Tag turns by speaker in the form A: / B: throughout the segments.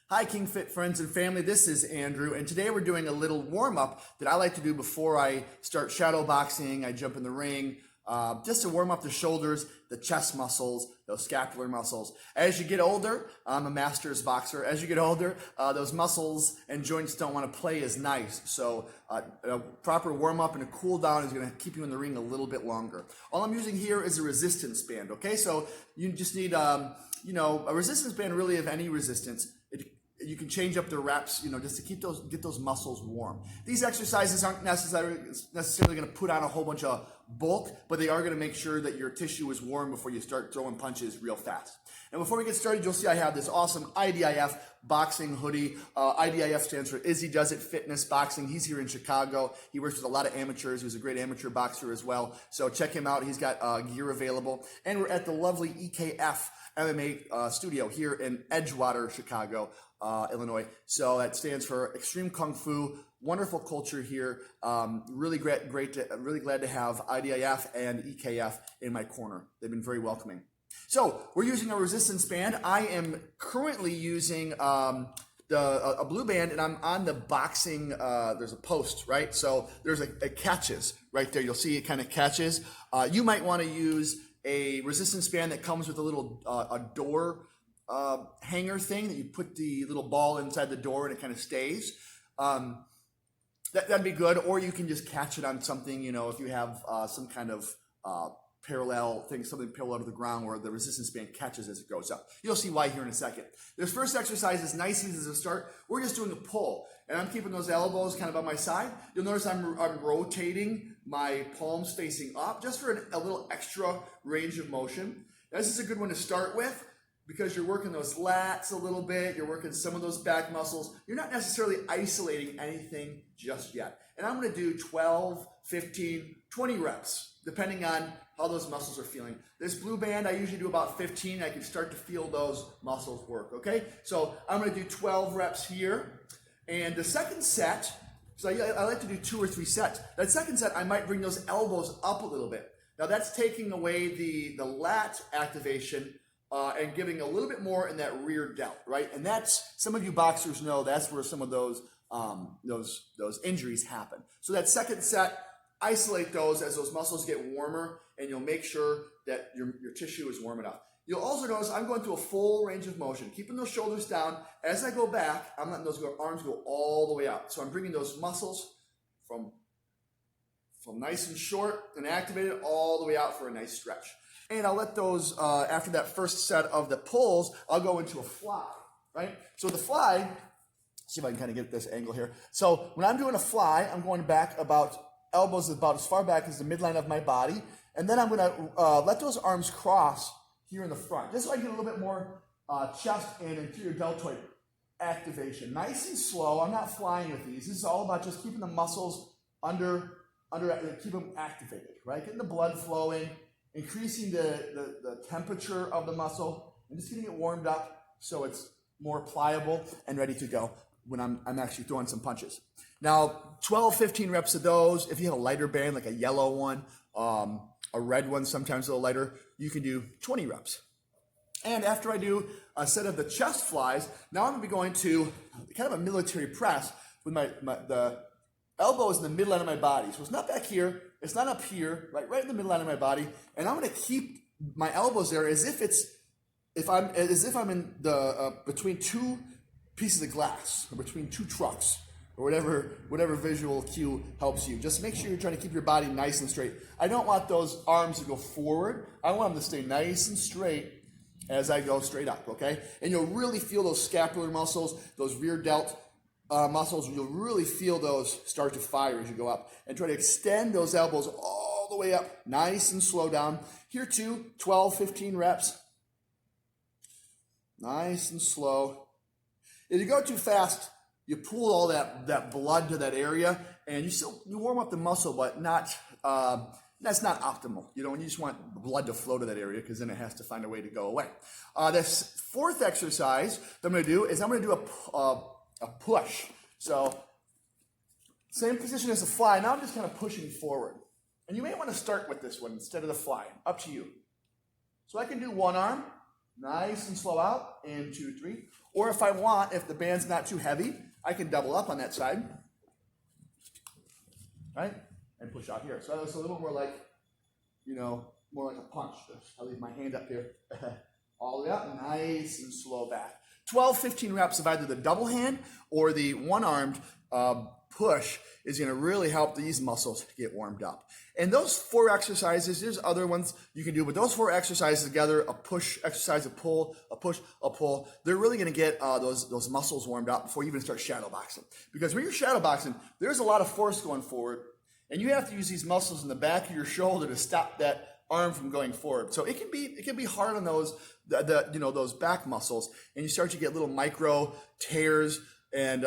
A: Hi, KingFit friends and family. This is Andrew, and today we're doing a little warm-up that I like to do before I start shadow boxing. I jump in the ring, just to warm up the shoulders, the chest muscles, those scapular muscles. As you get older, I'm a master's boxer. As you get older, those muscles and joints don't want to play as nice. So a proper warm-up and a cool down is going to keep you in the ring a little bit longer. All I'm using here is a resistance band, okay? So you just need, a resistance band really of any resistance. You can change up the reps, just to get those muscles warm. These exercises aren't necessarily going to put on a whole bunch of bulk, but they are going to make sure that your tissue is warm before you start throwing punches real fast. And before we get started, you'll see I have this awesome IDIF boxing hoodie. IDIF stands for Izzy Does It Fitness Boxing. He's here in Chicago. He works with a lot of amateurs. He was a great amateur boxer as well. So check him out. He's got gear available. And we're at the lovely EKF MMA studio here in Edgewater, Chicago, Illinois. So that stands for Extreme Kung Fu. Wonderful culture here. Really really glad to have IDIF and EKF in my corner. They've been very welcoming. So we're using a resistance band. I am currently using a blue band, and I'm on the boxing. There's a post, right? So there's a catches right there. You'll see it kind of catches. You might want to use a resistance band that comes with a little a door hanger thing that you put the little ball inside the door and it kind of stays. That'd be good. Or you can just catch it on something, if you have some kind of parallel thing, something parallel to the ground where the resistance band catches as it goes up. You'll see why here in a second. This first exercise is nice, easy as a start. We're just doing a pull, and I'm keeping those elbows kind of on my side. You'll notice I'm rotating my palms facing up just for a little extra range of motion. This is a good one to start with because you're working those lats a little bit. You're working some of those back muscles. You're not necessarily isolating anything just yet. And I'm going to do 12, 15, 20 reps, depending on how those muscles are feeling. This blue band, I usually do about 15. I can start to feel those muscles work, okay? So I'm going to do 12 reps here. And the second set, so I like to do 2 or 3 sets. That second set, I might bring those elbows up a little bit. Now that's taking away the lat activation and giving a little bit more in that rear delt, right? And that's, some of you boxers know, that's where some of those injuries happen. So that second set, isolate those as those muscles get warmer, and you'll make sure that your tissue is warm enough. You'll also notice I'm going through a full range of motion, keeping those shoulders down. As I go back, I'm letting those arms go all the way out. So I'm bringing those muscles from nice and short and activated all the way out for a nice stretch. And I'll let those, after that first set of the pulls, I'll go into a fly, right? So the fly, see if I can kind of get this angle here. So when I'm doing a fly, I'm going back about elbows about as far back as the midline of my body. And then I'm going to let those arms cross here in the front, just so I can get a little bit more chest and anterior deltoid activation. Nice and slow. I'm not flying with these. This is all about just keeping the muscles keep them activated, right? Getting the blood flowing, increasing the temperature of the muscle, and just getting it warmed up so it's more pliable and ready to go when I'm actually throwing some punches. Now, 12, 15 reps of those. If you have a lighter band, like a yellow one, a red one, sometimes a little lighter, you can do 20 reps. And after I do a set of the chest flies, now I'm going to be going to kind of a military press with the elbows in the midline of my body. So it's not back here, it's not up here, right in the midline of my body. And I'm going to keep my elbows there as if I'm in the between two pieces of glass, or between two trucks, or whatever visual cue helps you. Just make sure you're trying to keep your body nice and straight. I don't want those arms to go forward. I want them to stay nice and straight as I go straight up, okay? And you'll really feel those scapular muscles, those rear delt muscles. You'll really feel those start to fire as you go up. And try to extend those elbows all the way up, nice and slow down. Here too, 12, 15 reps. Nice and slow. If you go too fast, you pull all that blood to that area, and you warm up the muscle, but that's not optimal. And you just want blood to flow to that area because then it has to find a way to go away. This fourth exercise that I'm going to do is I'm going to do a push. So same position as the fly. Now I'm just kind of pushing forward. And you may want to start with this one instead of the fly. Up to you. So I can do one arm, Nice and slow out, and 2, 3. Or if I want, if the band's not too heavy, I can double up on that side, right? And push out here. So it's a little more like, more like a punch. I'll leave my hand up here. All the way up, nice and slow back. 12, 15 reps of either the double hand or the one-armed push is going to really help these muscles get warmed up. And those 4 exercises, there's other ones you can do, but those 4 exercises together, a push exercise, a pull, a push, a pull, they're really going to get those muscles warmed up before you even start shadow boxing. Because when you're shadow boxing, there's a lot of force going forward, and you have to use these muscles in the back of your shoulder to stop that arm from going forward. So it can be hard on those those back muscles, and you start to get little micro tears, and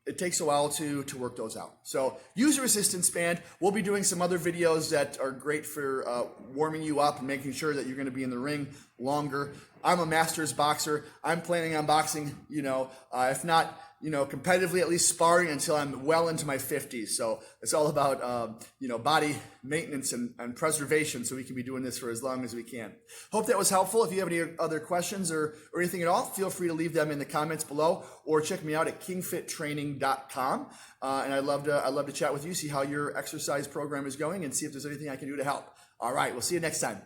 A: it takes a while to work those out. So use a resistance band. We'll be doing some other videos that are great for warming you up and making sure that you're going to be in the ring longer. I'm a master's boxer. I'm planning on boxing, if not, competitively, at least sparring until I'm well into my 50s. So it's all about, body maintenance and preservation, so we can be doing this for as long as we can. Hope that was helpful. If you have any other questions or anything at all, feel free to leave them in the comments below, or check me out at kingfittraining.com. And I'd love to chat with you, see how your exercise program is going, and see if there's anything I can do to help. All right, we'll see you next time.